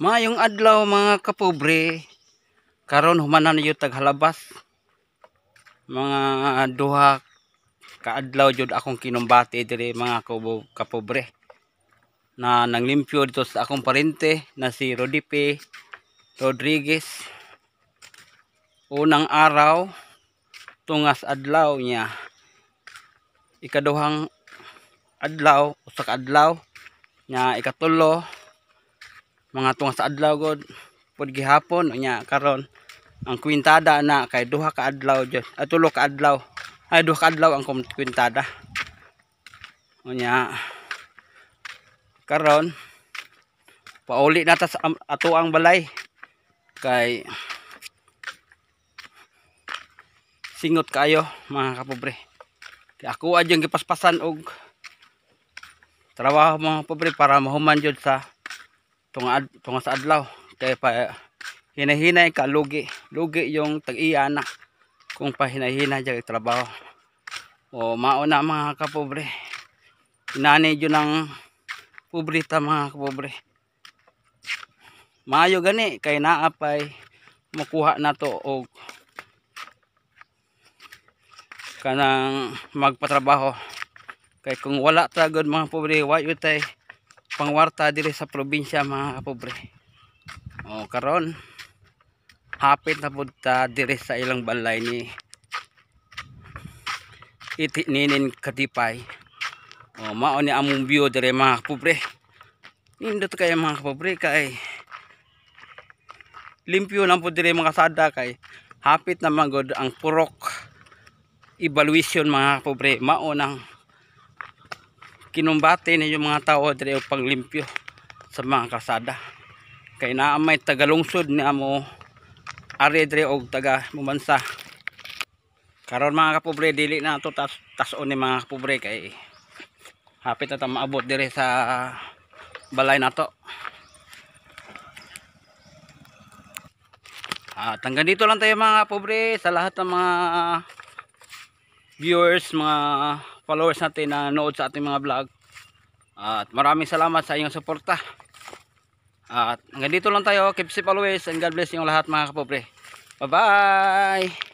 Maayong adlaw mga kapobre, karon humanan yu taghalabas. Mga duha ka adlaw jud akong kinumbati diri mga kapobre. Na nanglimpyo dito sa akong parente na si Rodipe Rodriguez. Unang araw tungas adlaw niya. Ikaduhang adlaw, usa ka adlaw nya ikatulo mga tungas adlaw god pud gihapon nya karon ang kwintada na kay duha ka adlaw jud tulo ka adlaw ay duha ka adlaw ang kwintada nya karon pauli na ta sa ato ang balay kay singot kayo mga kapobre. Kay ako adjong gipaspasan og trabaho mga pobre para mahuman jud sa tunga sa adlaw kay pa hinahinay ka lugi yung tag-iya na kung pahinay-hinay jud trabaho. O mao na mga kapobre, inani jud ng pobrita mga kapobre. Maayo gani kay naa pay makuha nato og kanang magpatrabaho. Kay kung wala ta gud mga pobre, wa yu tay pangwarta diri sa probinsya mga kapobre. O karon hapit na pud ta diri sa ilang balay ni Iti Ninin Kadipay. O mao ni among view diri mga kapobre. Nindot kay mga kapobre kay limpyo na pud diri mga sada kay hapit na magod ang purok evaluation mga kapobre. Mao nang kinumbati na yung mga tao diri og panglimpyo sa mga kalsada. Kay naa may tagalungsod ni amo ari diri og taga Mumansa. Karon mga kapobre dili na to tas-on ni mga kapobre kay hapit na ta maabot diri sa balay nato. Hanggang dito lang tayo mga kapobre sa lahat ng mga viewers, mga followers natin na nanood sa ating mga vlog. At maraming salamat sa inyong suporta. At hanggang dito lang tayo. Keep safe always and God bless yung lahat mga kapobre. Bye bye!